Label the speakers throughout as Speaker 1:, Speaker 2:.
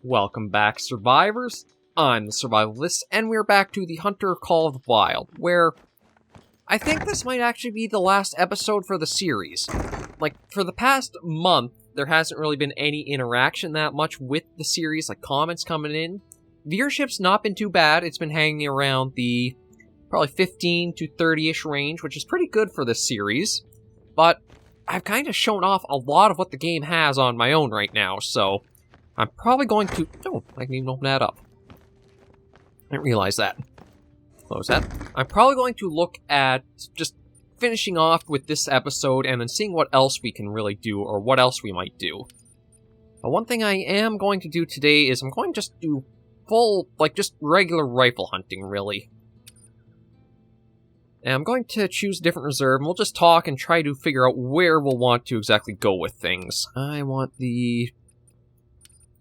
Speaker 1: Welcome back, survivors. I'm the SurvivalVis, and we're back to the Hunter Call of the Wild, where I think this might actually be the last episode for the series. Like, for the past month, there hasn't really been any interaction that much with the series, like comments coming in. Viewership's not been too bad. It's been hanging around the probably 15 to 30-ish range, which is pretty good for this series. But I've kind of shown off a lot of what the game has on my own right now, so I'm probably going to... Oh, I can even open that up. I didn't realize that. Close that. I'm probably going to look at just finishing off with this episode and then seeing what else we can really do, or what else we might do. But one thing I am going to do today is I'm going to just do full, like, just regular rifle hunting, really. And I'm going to choose a different reserve, and we'll just talk and try to figure out where we'll want to exactly go with things. I want the...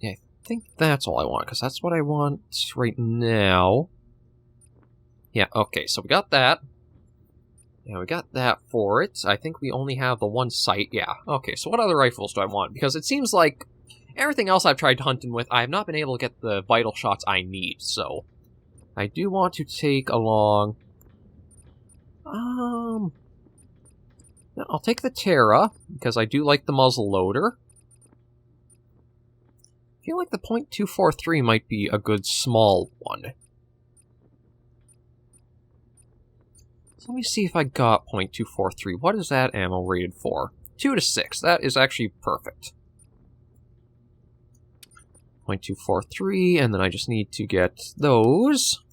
Speaker 1: Yeah, I think that's all I want, because that's what I want right now. Yeah, okay, so we got that. Yeah, we got that for it. I think we only have the one sight. Yeah, okay, so what other rifles do I want? Because it seems like everything else I've tried hunting with, I have not been able to get the vital shots I need, so I do want to take along... I'll take the Terra, because I do like the muzzle loader. I feel like the .243 might be a good small one. So let me see if I got .243. What is that ammo rated for? 2 to 6. That is actually perfect. .243, and then I just need to get those.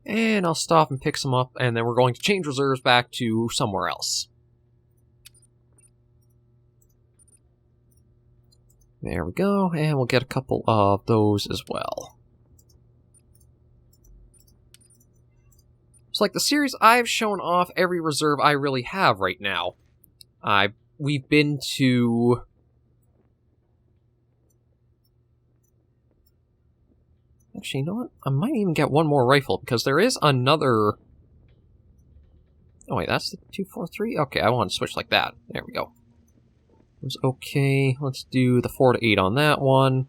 Speaker 1: And I'll stop and pick some up, and then we're going to change reserves back to somewhere else. There we go, and we'll get a couple of those as well. It's like the series, I've shown off every reserve I really have right now. We've been to... Actually, you know what? I might even get one more rifle, because there is another... Oh wait, that's the 243? Okay, I want to switch like that. There we go. It was okay. Let's do the 4 to 8 on that one.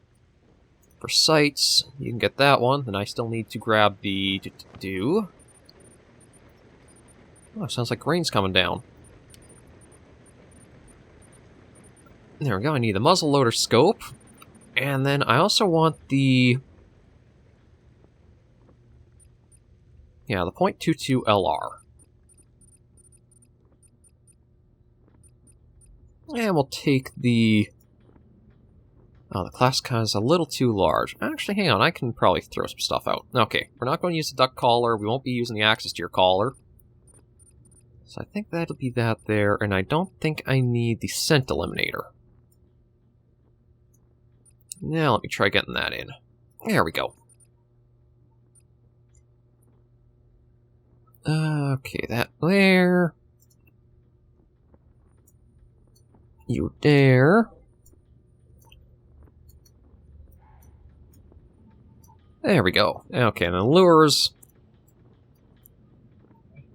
Speaker 1: For sights, you can get that one. Then I still need to grab the... Oh, sounds like rain's coming down. There we go, I need the muzzle loader scope. And then I also want the... Yeah, the .22 LR. And we'll take the... Oh, the classic is a little too large. Actually, hang on, I can probably throw some stuff out. Okay, we're not going to use the duck collar, we won't be using the access to your collar. So I think that'll be that there, and I don't think I need the scent eliminator. Now let me try getting that in. There we go. Okay, that there. You there. There we go. Okay, and then lures.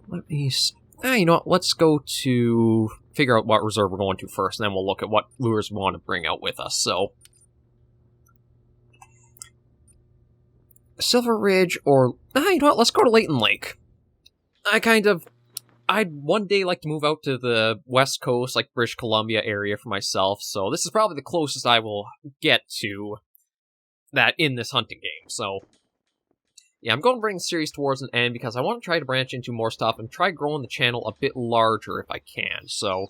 Speaker 1: Let me... you know what? Let's go to figure out what reserve we're going to first, and then we'll look at what lures we want to bring out with us, so... Silver Ridge, or... you know what? Let's go to Leighton Lake. I'd one day like to move out to the west coast, like British Columbia area for myself, so this is probably the closest I will get to that in this hunting game, so... Yeah, I'm going to bring the series towards an end because I want to try to branch into more stuff and try growing the channel a bit larger if I can, so...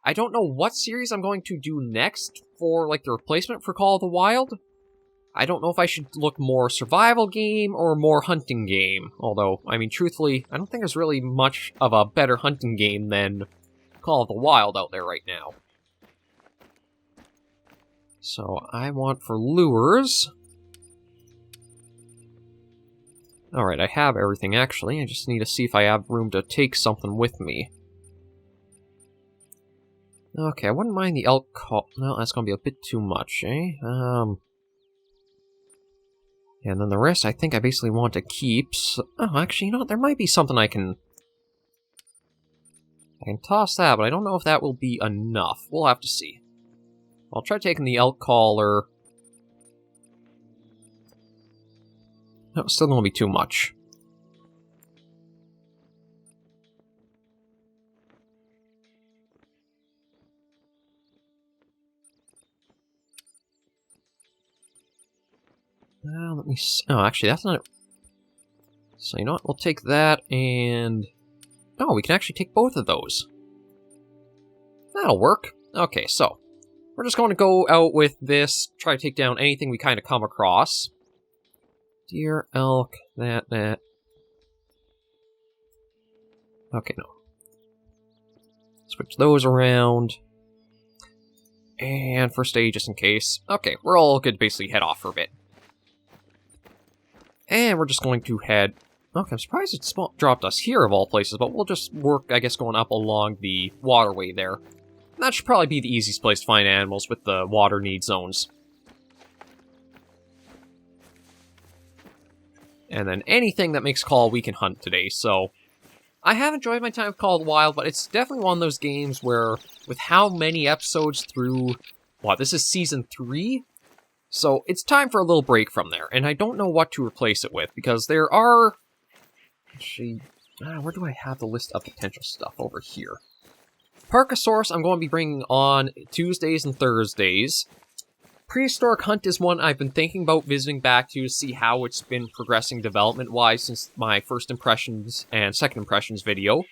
Speaker 1: I don't know what series I'm going to do next for, like, the replacement for Call of the Wild. I don't know if I should look more survival game or more hunting game. Although, I mean, truthfully, I don't think there's really much of a better hunting game than Call of the Wild out there right now. So, I want for lures... Alright, I have everything actually, I just need to see if I have room to take something with me. Okay, I wouldn't mind the elk call... No, that's gonna be a bit too much, eh? And then the rest I think I basically want to keep, so... Oh, actually, you know what, there might be something I can toss that, but I don't know if that will be enough. We'll have to see. I'll try taking the elk collar No, still gonna be too much. Let me see. Oh, actually, that's not it. So, you know what? We'll take that and... Oh, we can actually take both of those. That'll work. Okay, so... We're just going to go out with this, try to take down anything we kind of come across. Deer, elk, that. Okay, no. Switch those around. And first aid, just in case. Okay, we're all good to basically head off for a bit. And we're just going to head... Okay, I'm surprised it dropped us here of all places, but we'll just work, I guess, going up along the waterway there. That should probably be the easiest place to find animals with the water need zones. And then anything that makes call we can hunt today, so... I have enjoyed my time with Call of the Wild, but it's definitely one of those games where, with how many episodes through... What, this is Season 3? So it's time for a little break from there, and I don't know what to replace it with, because there are... Actually, where do I have the list of potential stuff? Over here. Parkasaurus I'm going to be bringing on Tuesdays and Thursdays. Prehistoric Hunt is one I've been thinking about visiting back to see how it's been progressing development-wise since my first impressions and second impressions video.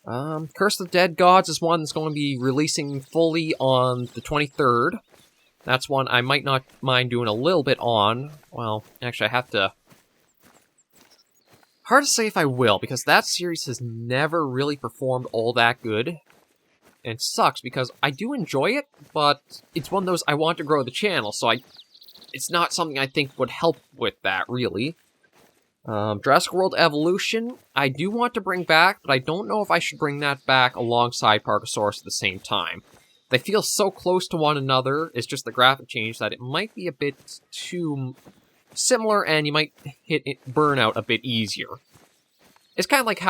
Speaker 1: Curse of the Dead Gods is one that's going to be releasing fully on the 23rd. That's one I might not mind doing a little bit on. Well, actually I have to... Hard to say if I will, because that series has never really performed all that good. And it sucks, because I do enjoy it, but it's one of those I want to grow the channel, so it's not something I think would help with that, really. Jurassic World Evolution, I do want to bring back, but I don't know if I should bring that back alongside Parkasaurus at the same time. They feel so close to one another, it's just the graphic change, that it might be a bit too similar, and you might hit burnout a bit easier. It's kind of like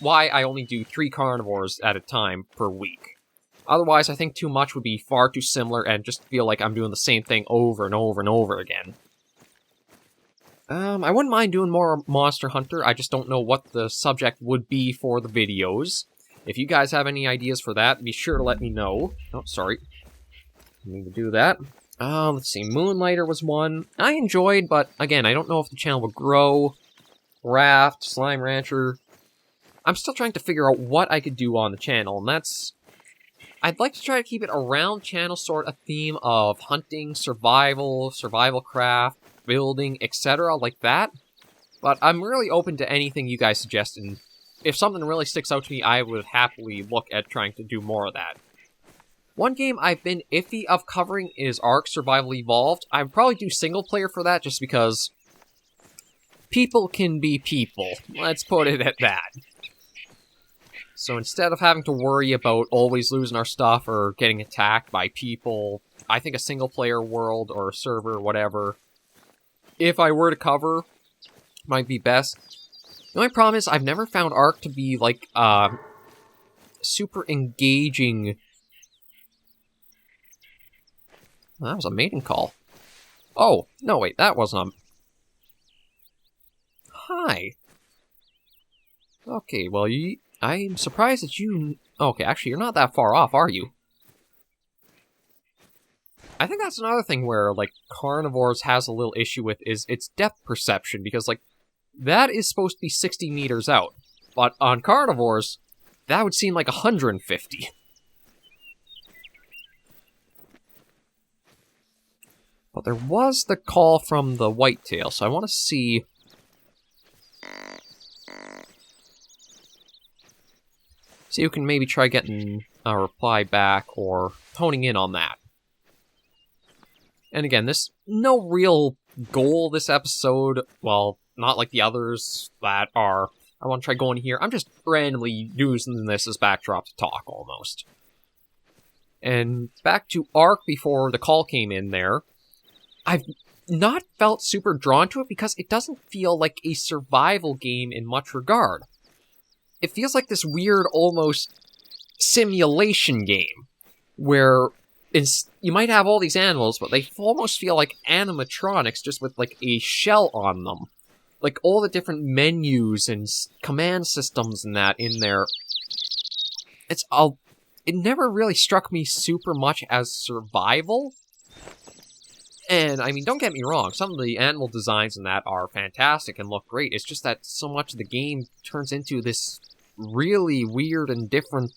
Speaker 1: why I only do 3 carnivores at a time per week. Otherwise, I think too much would be far too similar and just feel like I'm doing the same thing over and over and over again. I wouldn't mind doing more Monster Hunter, I just don't know what the subject would be for the videos. If you guys have any ideas for that, be sure to let me know. Oh, sorry. I need to do that. Let's see, Moonlighter was one I enjoyed, but again, I don't know if the channel will grow. Raft, Slime Rancher. I'm still trying to figure out what I could do on the channel, and that's... I'd like to try to keep it around channel sort of theme of hunting, survival, survival craft, building, etc. like that. But I'm really open to anything you guys suggest, and if something really sticks out to me, I would happily look at trying to do more of that. One game I've been iffy of covering is Ark Survival Evolved. I'd probably do single player for that just because people can be people. Let's put it at that. So instead of having to worry about always losing our stuff or getting attacked by people, I think a single-player world or a server, whatever, if I were to cover, might be best. The only problem is I've never found Ark to be, like, super engaging. Well, that was a mating call. Oh, no, wait, that wasn't a... Hi. Okay, well, I'm surprised that you... Okay, actually, you're not that far off, are you? I think that's another thing where, like, Carnivores has a little issue with is its depth perception, because, like, that is supposed to be 60 meters out. But on Carnivores, that would seem like 150. But there was the call from the whitetail, so I want to see... See who can maybe try getting a reply back or honing in on that. And again, no real goal this episode. Well, not like the others that are, I want to try going here. I'm just randomly using this as backdrop to talk, almost. And back to Ark before the call came in there. I've not felt super drawn to it because it doesn't feel like a survival game in much regard. It feels like this weird, almost simulation game, where you might have all these animals, but they almost feel like animatronics, just with, like, a shell on them. like, all the different menus and command systems and that in there. It never really struck me super much as survival. And, I mean, don't get me wrong, some of the animal designs in that are fantastic and look great. It's just that so much of the game turns into this really weird and different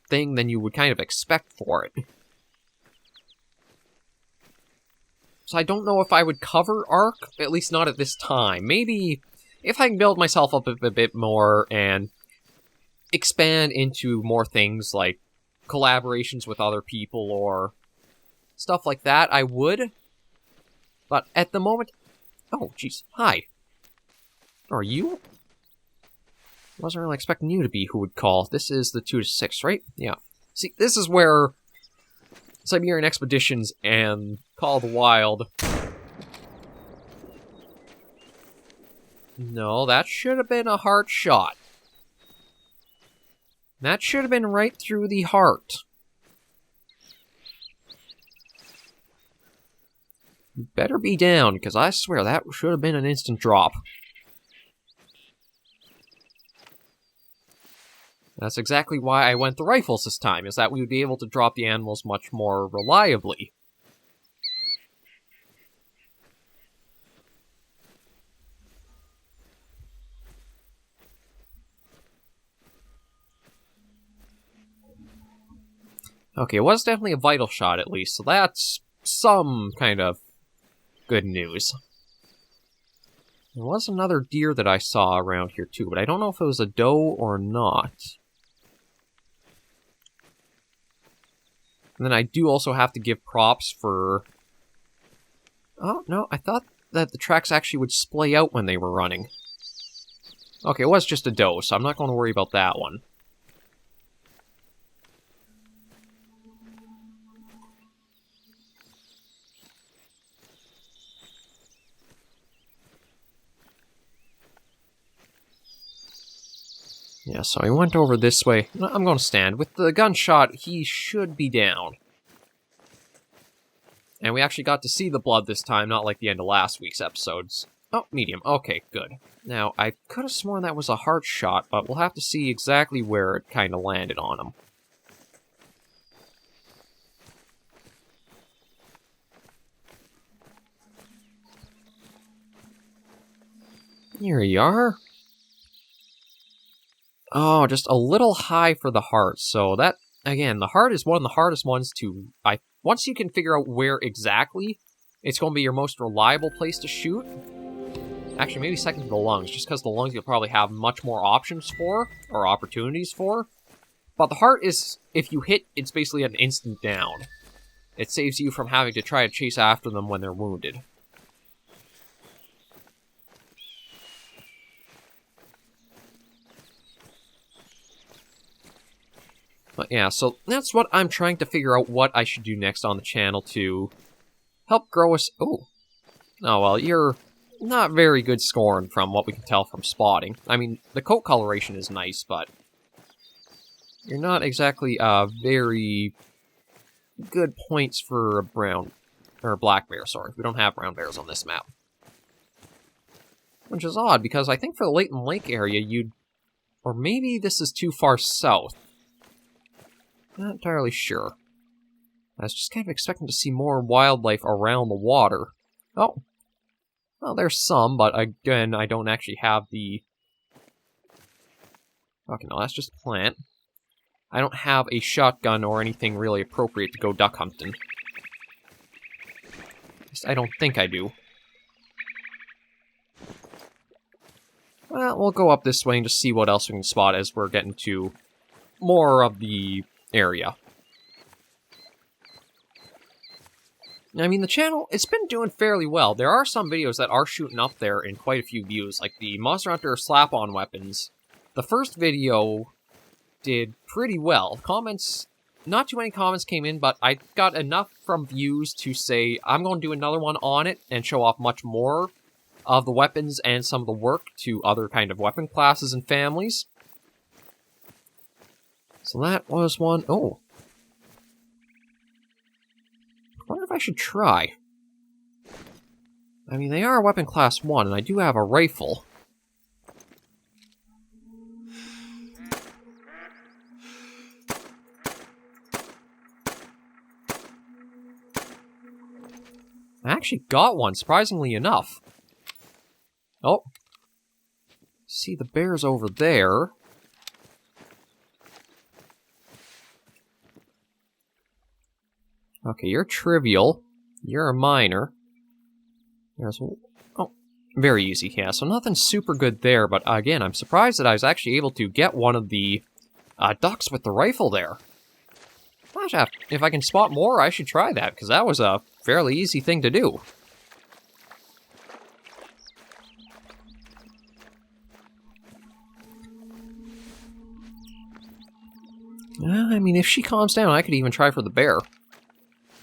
Speaker 1: thing than you would kind of expect for it. So I don't know if I would cover Ark, at least not at this time. Maybe if I can build myself up a bit more and expand into more things like collaborations with other people or stuff like that, I would. But at the moment... Oh, jeez. Hi. Are you? Wasn't really expecting you to be who would call. This is the 2 to 6, right? Yeah. See, this is where Siberian Expeditions and Call of the Wild... No, that should have been a heart shot. That should have been right through the heart. You better be down, because I swear that should have been an instant drop. That's exactly why I went the rifles this time, is that we would be able to drop the animals much more reliably. Okay, it was definitely a vital shot at least, so that's some kind of good news. There was another deer that I saw around here too, but I don't know if it was a doe or not. And then I do also have to give props for... Oh, no, I thought that the tracks actually would splay out when they were running. Okay, it was just a doe, so I'm not going to worry about that one. Yeah, so I went over this way. I'm going to stand. With the gunshot, he should be down. And we actually got to see the blood this time, not like the end of last week's episodes. Oh, medium. Okay, good. Now, I could have sworn that was a heart shot, but we'll have to see exactly where it kind of landed on him. Here you are. Oh, just a little high for the heart. So that, again, the heart is one of the hardest ones to... Once you can figure out where exactly, it's going to be your most reliable place to shoot. Actually, maybe second to the lungs, just because the lungs you'll probably have much more options for, or opportunities for. But the heart is, if you hit, it's basically an instant down. It saves you from having to try to chase after them when they're wounded. But yeah, so that's what I'm trying to figure out what I should do next on the channel to help grow us... Oh, well, you're not very good scoring from what we can tell from spotting. I mean, the coat coloration is nice, but you're not exactly very good points for a brown... or a black bear, sorry. We don't have brown bears on this map. Which is odd, because I think for the Leighton Lake area, you'd... Or maybe this is too far south. Not entirely sure. I was just kind of expecting to see more wildlife around the water. Oh. Well, there's some, but again, I don't actually have the... Okay, no, that's just a plant. I don't have a shotgun or anything really appropriate to go duck hunting. At least I don't think I do. Well, we'll go up this way and just see what else we can spot as we're getting to more of the area. I mean, the channel, it's been doing fairly well. There are some videos that are shooting up there in quite a few views, like the Monster Hunter slap-on weapons. The first video did pretty well. Comments, not too many comments came in, but I got enough from views to say I'm going to do another one on it and show off much more of the weapons and some of the work to other kind of weapon classes and families. So that was one. Oh. I wonder if I should try. I mean, they are weapon class 1, and I do have a rifle. I actually got one, surprisingly enough. Oh. See, the bear's over there. Okay, you're trivial. You're a minor. There's... Oh, very easy, yeah. So nothing super good there, but again, I'm surprised that I was actually able to get one of the ducks with the rifle there. Gosh, if I can spot more, I should try that, because that was a fairly easy thing to do. I mean, if she calms down, I could even try for the bear.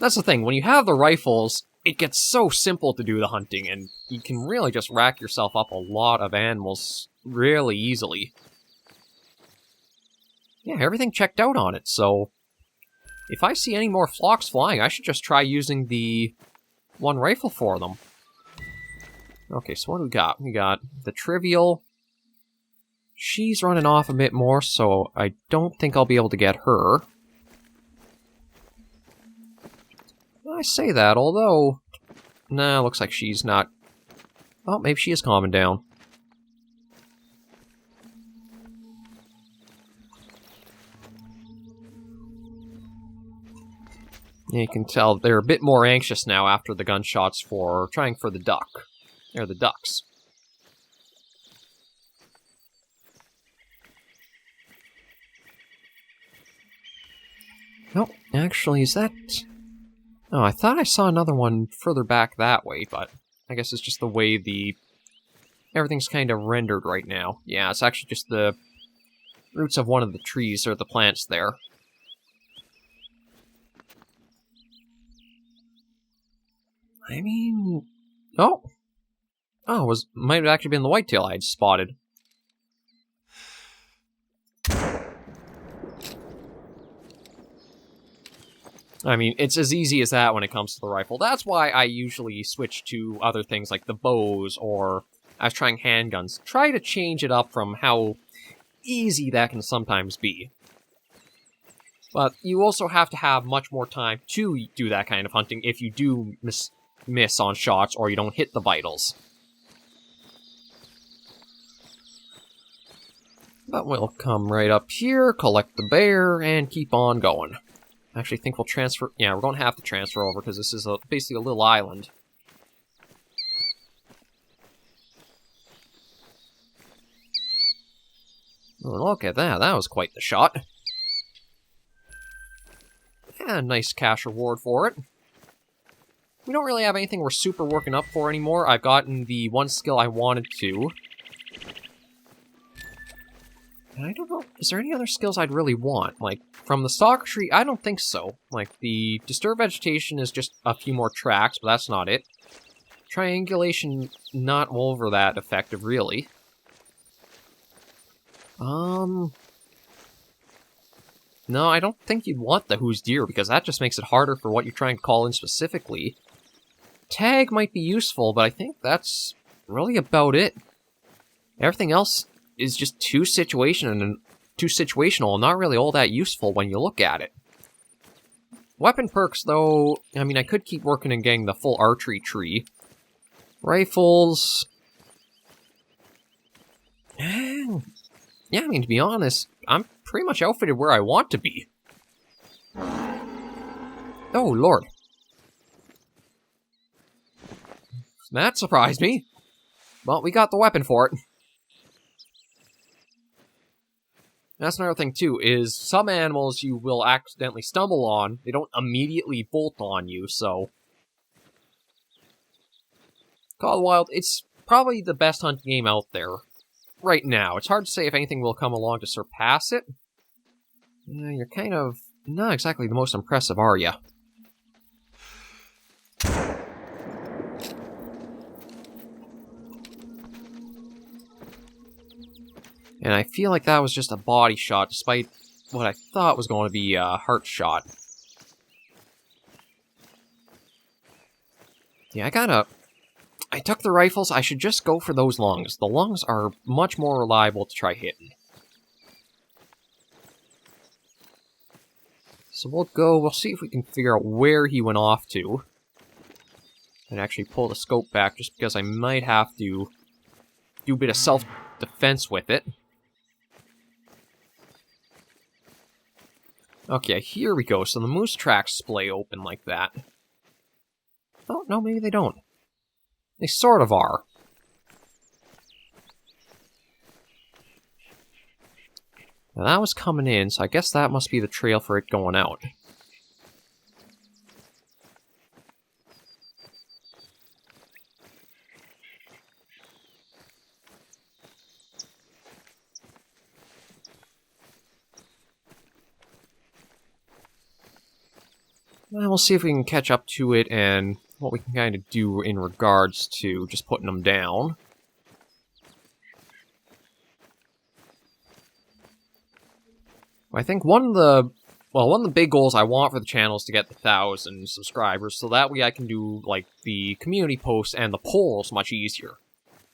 Speaker 1: That's the thing, when you have the rifles, it gets so simple to do the hunting, and you can really just rack yourself up a lot of animals really easily. Yeah, everything checked out on it, so... If I see any more flocks flying, I should just try using the one rifle for them. Okay, so what do we got? We got the trivial. She's running off a bit more, so I don't think I'll be able to get her. I say that, although... Nah, looks like she's not... Oh, maybe she is calming down. You can tell they're a bit more anxious now after the gunshots for trying for the duck. Or the ducks. Oh, actually, is that... Oh, I thought I saw another one further back that way, but I guess it's just the way the... Everything's kind of rendered right now. Yeah, it's actually just the roots of one of the trees or the plants there. I mean... Oh! Oh, might have actually been the whitetail I'd spotted. I mean, it's as easy as that when it comes to the rifle. That's why I usually switch to other things like the bows, or I was trying handguns. Try to change it up from how easy that can sometimes be. But you also have to have much more time to do that kind of hunting if you do miss on shots or you don't hit the vitals. But we'll come right up here, collect the bear, and keep on going. I actually think we'll transfer... Yeah, we're going to have to transfer over because this is basically a little island. Oh, look at that. That was quite the shot. Yeah, nice cash reward for it. We don't really have anything we're super working up for anymore. I've gotten the one skill I wanted to. And I don't know, is there any other skills I'd really want? Like, from the stalker tree, I don't think so. Like, the disturbed vegetation is just a few more tracks, but that's not it. Triangulation, not over that effective, really. No, I don't think you'd want the who's deer, because that just makes it harder for what you're trying to call in specifically. Tag might be useful, but I think that's really about it. Everything else is just too situational and not really all that useful when you look at it. Weapon perks, though, I mean, I could keep working and getting the full archery tree. Rifles... Yeah, I mean, to be honest, I'm pretty much outfitted where I want to be. Oh, Lord. That surprised me. Well, we got the weapon for it. That's another thing, too, is some animals you will accidentally stumble on. They don't immediately bolt on you, so... Call of the Wild, it's probably the best hunting game out there. Right now. It's hard to say if anything will come along to surpass it. You're kind of not exactly the most impressive, are you? And I feel like that was just a body shot, despite what I thought was going to be a heart shot. Yeah, I took the rifles, I should just go for those lungs. The lungs are much more reliable to try hitting. So we'll see if we can figure out where he went off to. And actually pull the scope back just because I might have to do a bit of self-defense with it. Okay, here we go. So the moose tracks splay open like that. Oh, no, maybe they don't. They sort of are. Now that was coming in, so I guess that must be the trail for it going out. Well, we'll see if we can catch up to it and what we can kind of do in regards to just putting them down. I think one of the big goals I want for the channel is to get the 1,000 subscribers, so that way I can do, like, the community posts and the polls much easier.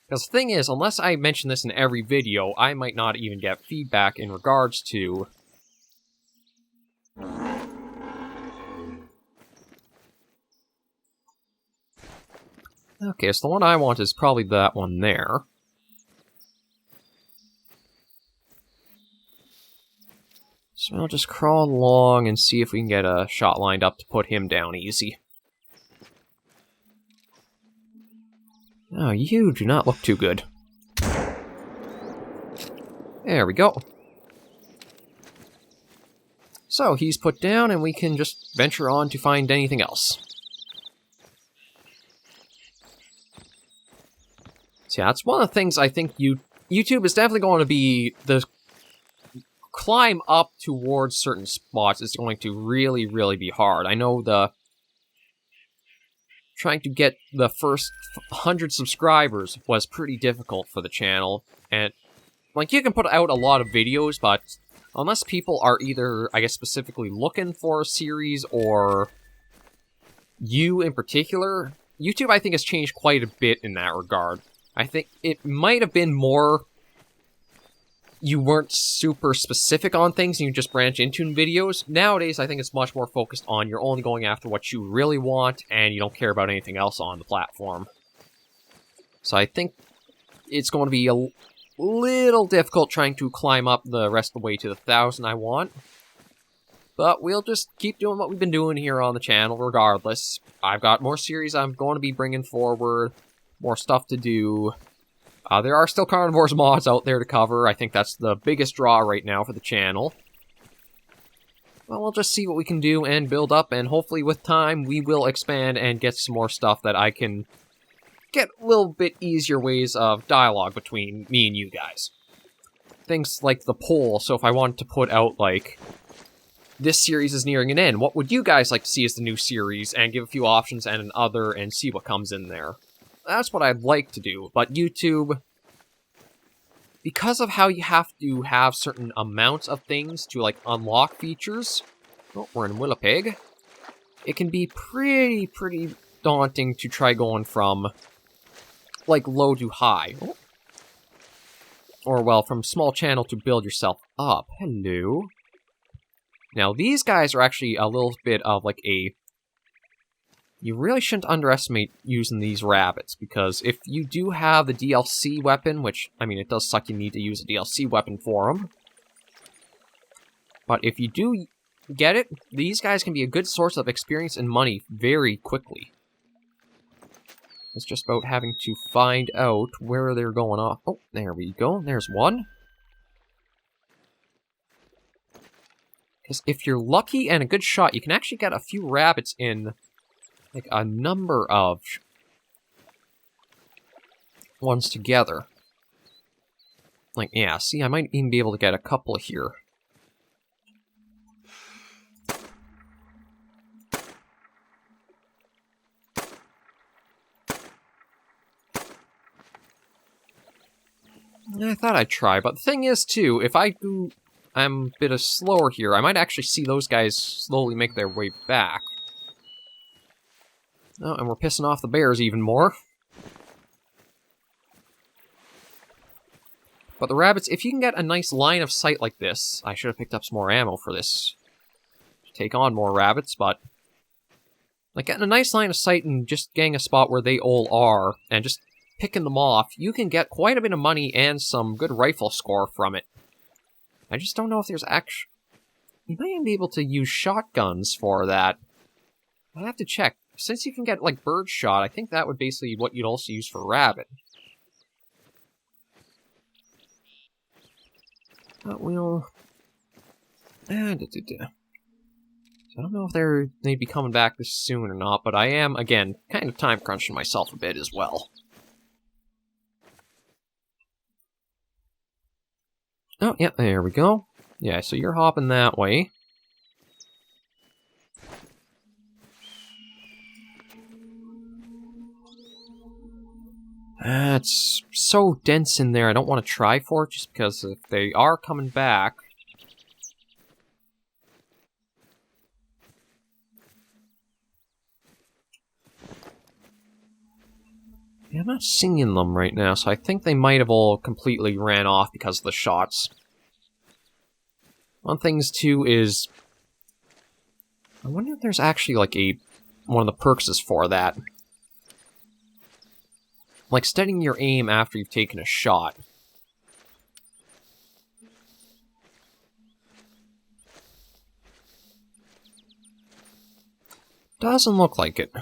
Speaker 1: Because the thing is, unless I mention this in every video, I might not even get feedback in regards to... Okay, so the one I want is probably that one there. So I'll just crawl along and see if we can get a shot lined up to put him down easy. Oh, you do not look too good. There we go. So, he's put down, and we can just venture on to find anything else. So yeah, that's one of the things I think YouTube is definitely going to be the... climb up towards certain spots is going to really, really be hard. I know trying to get the first 100 subscribers was pretty difficult for the channel, and, like, you can put out a lot of videos, but unless people are either, I guess, specifically looking for a series, or you in particular, YouTube, I think, has changed quite a bit in that regard. I think it might have been more... you weren't super specific on things and you just branch into videos. Nowadays, I think it's much more focused on you're only going after what you really want and you don't care about anything else on the platform. So I think it's going to be a little difficult trying to climb up the rest of the way to the 1,000 I want. But we'll just keep doing what we've been doing here on the channel regardless. I've got more series I'm going to be bringing forward, more stuff to do. There are still Carnivores mods out there to cover. I think that's the biggest draw right now for the channel. Well, we'll just see what we can do and build up, and hopefully with time we will expand and get some more stuff that I can get a little bit easier ways of dialogue between me and you guys. Things like the poll, so if I wanted to put out, like, this series is nearing an end, what would you guys like to see as the new series, and give a few options and an other, and see what comes in there. That's what I'd like to do, but YouTube, because of how you have to have certain amounts of things to, like, unlock features, oh, we're in Winnipeg, it can be pretty daunting to try going from, like, low to high. Oh. Or, well, from small channel to build yourself up. Hello. Now, these guys are actually a little bit of, like, a... you really shouldn't underestimate using these rabbits, because if you do have the DLC weapon, which, I mean, it does suck you need to use a DLC weapon for them, but if you do get it, these guys can be a good source of experience and money very quickly. It's just about having to find out where they're going off. Oh, there we go. There's one. Because if you're lucky and a good shot, you can actually get a few rabbits in... like, a number of ones together. Like, yeah, see, I might even be able to get a couple here. I thought I'd try, but the thing is, too, if I'm a bit slower here, I might actually see those guys slowly make their way back. Oh, and we're pissing off the bears even more. But the rabbits, if you can get a nice line of sight like this... I should have picked up some more ammo for this. Take on more rabbits, but... Like, getting a nice line of sight and just getting a spot where they all are, and just picking them off, you can get quite a bit of money and some good rifle score from it. I just don't know if there's actually... You might even be able to use shotguns for that. I have to check. Since you can get, like, bird shot, I think that would basically what you'd also use for rabbit. We'll... I don't know if they'd be coming back this soon or not, but I am, again, kind of time crunching myself a bit as well. Oh, yeah, there we go. Yeah, so you're hopping that way. It's so dense in there, I don't want to try for it, just because if they are coming back... Yeah, I'm not seeing them right now, so I think they might have all completely ran off because of the shots. One thing, too, is... I wonder if there's actually, like, one of the perks is for that. Like, steadying your aim after you've taken a shot. Doesn't look like it.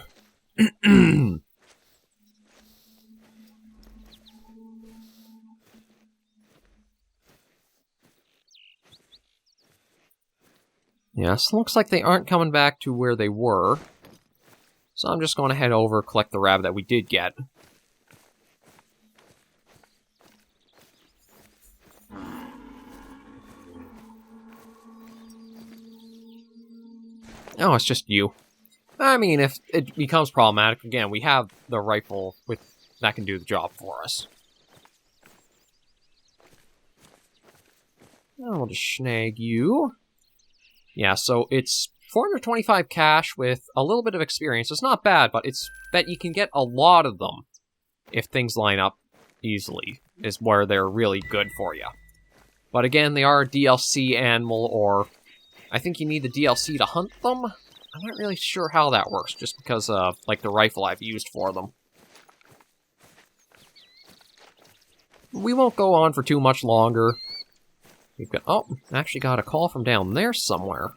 Speaker 1: Yes, looks like they aren't coming back to where they were. So I'm just going to head over, collect the rabbit that we did get. Oh, it's just you. I mean, if it becomes problematic, again, we have the rifle that can do the job for us. I'll just snag you. Yeah, so it's 425 cash with a little bit of experience. It's not bad, but it's that you can get a lot of them if things line up easily, is where they're really good for you. But again, they are a DLC animal, or I think you need the DLC to hunt them? I'm not really sure how that works, just because of, like, the rifle I've used for them. We won't go on for too much longer. We've got... Oh, actually got a call from down there somewhere.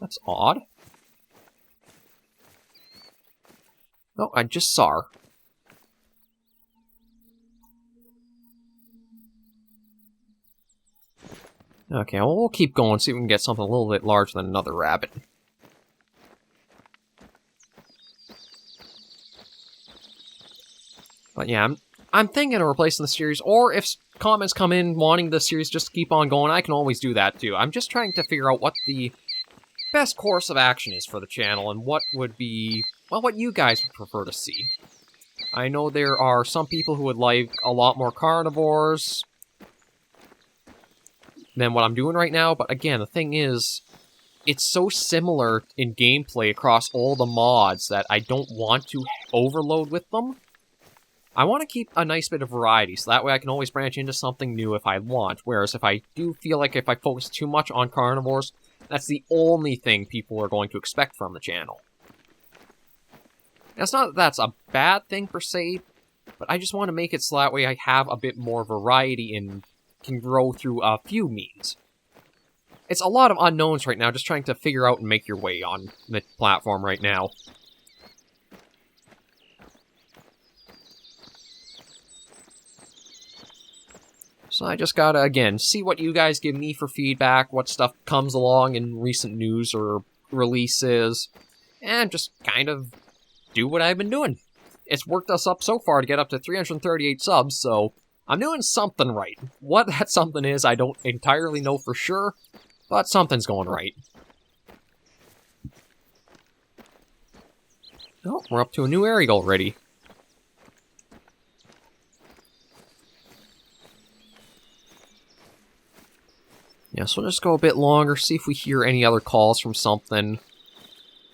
Speaker 1: That's odd. Oh, I just saw her. Okay, well, we'll keep going, see if we can get something a little bit larger than another rabbit. But yeah, I'm thinking of replacing the series, or if comments come in wanting the series just to keep on going, I can always do that too. I'm just trying to figure out what the best course of action is for the channel, and what would be, well, what you guys would prefer to see. I know there are some people who would like a lot more carnivores than what I'm doing right now, but again, the thing is, it's so similar in gameplay across all the mods that I don't want to overload with them. I want to keep a nice bit of variety, so that way I can always branch into something new if I want, whereas if I do feel like if I focus too much on carnivores, that's the only thing people are going to expect from the channel. Now, it's not that that's a bad thing per se, but I just want to make it so that way I have a bit more variety and can grow through a few means. It's a lot of unknowns right now, just trying to figure out and make your way on the platform right now. So I just gotta, again, see what you guys give me for feedback, what stuff comes along in recent news or releases, and just kind of do what I've been doing. It's worked us up so far to get up to 338 subs, so I'm doing something right. What that something is, I don't entirely know for sure, but something's going right. Oh, we're up to a new area already. Yeah, so we'll just go a bit longer, see if we hear any other calls from something.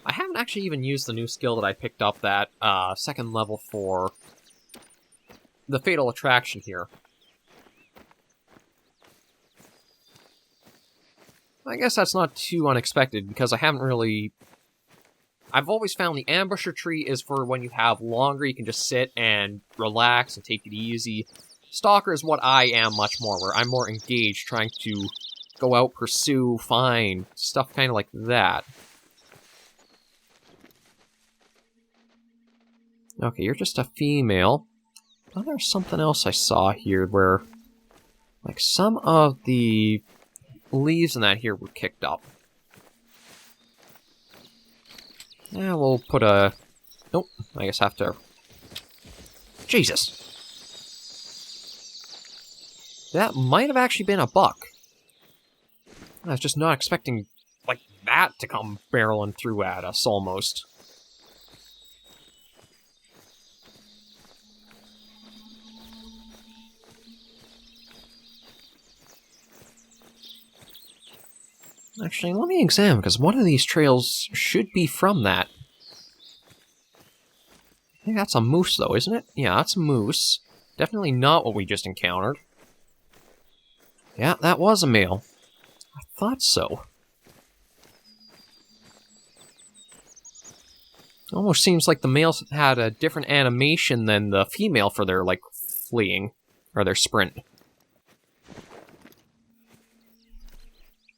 Speaker 1: I haven't actually even used the new skill that I picked up, that second level for the Fatal Attraction here. I guess that's not too unexpected, because I haven't really I've always found the ambusher tree is for when you have longer, you can just sit and relax and take it easy. Stalker is what I am much more, where I'm more engaged, trying to go out, pursue, find, stuff kind of like that. Okay, you're just a female. Oh, there's something else I saw here where, like, some of the leaves in that here were kicked up. Yeah, we'll put a... Nope, I guess I have to... Jesus! That might have actually been a buck. I was just not expecting, like, that to come barreling through at us, almost. Actually, let me examine, because one of these trails should be from that. I think that's a moose, though, isn't it? Yeah, that's a moose. Definitely not what we just encountered. Yeah, that was a male. I thought so. Almost seems like the males had a different animation than the female for their, like, fleeing. Or their sprint.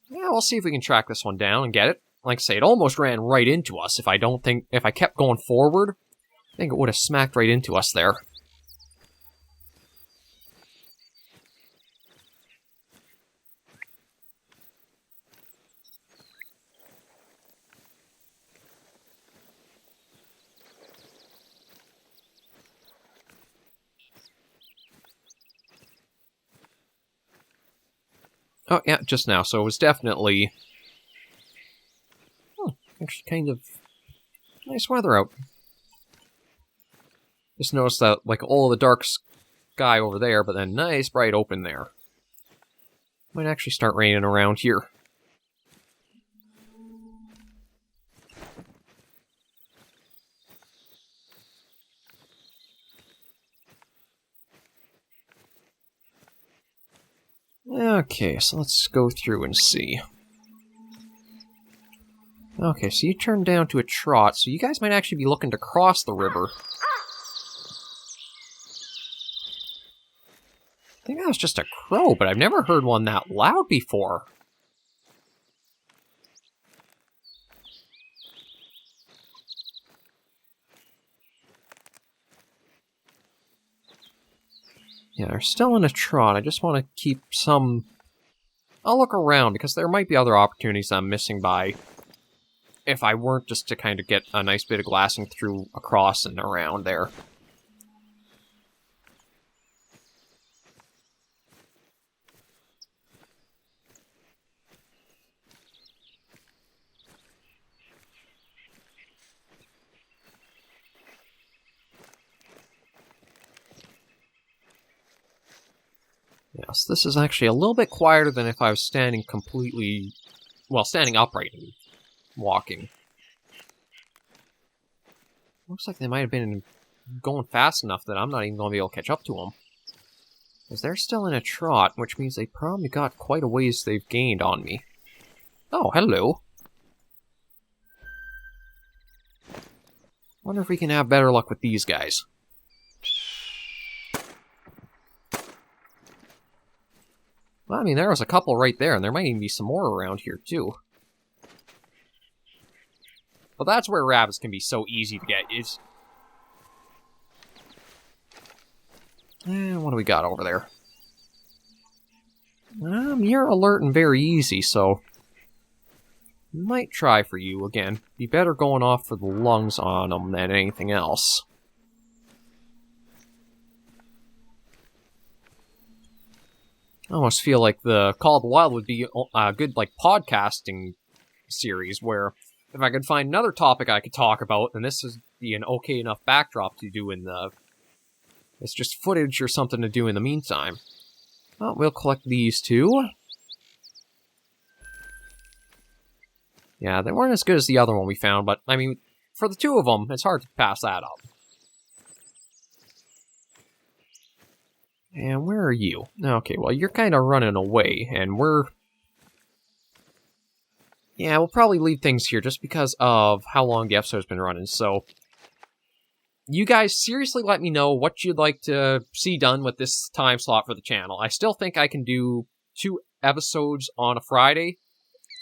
Speaker 1: Yeah, we'll see if we can track this one down and get it. Like I say, it almost ran right into us. If I kept going forward, I think it would have smacked right into us there. Oh, yeah, just now. So it was definitely... actually kind of nice weather out. Just noticed that, like, all the dark sky over there, but then nice bright open there. Might actually start raining around here. Okay, so let's go through and see. Okay, so you turned down to a trot, so you guys might actually be looking to cross the river. I think that was just a crow, but I've never heard one that loud before. Yeah, they're still in a trot. I just want to keep some... I'll look around, because there might be other opportunities I'm missing by... if I weren't just to kind of get a nice bit of glassing through, across, and around there. Yes, this is actually a little bit quieter than if I was standing completely... well, standing upright and walking. Looks like they might have been going fast enough that I'm not even going to be able to catch up to them. Because they're still in a trot, which means they probably got quite a ways they've gained on me. Oh, hello. Wonder if we can have better luck with these guys. Well, I mean, there was a couple right there, and there might even be some more around here, too. But that's where rabbits can be so easy to get, is... what do we got over there? You're alert and very easy, so... might try for you again. Be better going off for the lungs on them than anything else. I almost feel like the Call of the Wild would be a good, like, podcasting series where if I could find another topic I could talk about, then this would be an okay enough backdrop to do in the... it's just footage or something to do in the meantime. Well, we'll collect these two. Yeah, they weren't as good as the other one we found, but, I mean, for the two of them, it's hard to pass that up. And where are you? Okay, well, you're kind of running away, and we're... yeah, we'll probably leave things here just because of how long the episode's been running, so you guys seriously let me know what you'd like to see done with this time slot for the channel. I still think I can do 2 episodes on a Friday.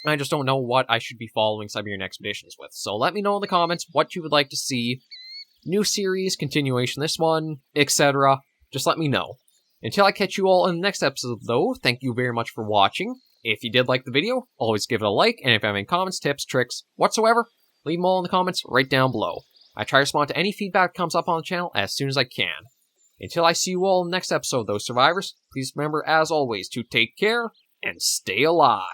Speaker 1: I just don't know what I should be following Siberian Expeditions with. So let me know in the comments what you would like to see. New series, continuation this one, etc. Just let me know. Until I catch you all in the next episode, though, thank you very much for watching. If you did like the video, always give it a like, and if you have any comments, tips, tricks, whatsoever, leave them all in the comments right down below. I try to respond to any feedback that comes up on the channel as soon as I can. Until I see you all in the next episode, though, survivors, please remember, as always, to take care and stay alive.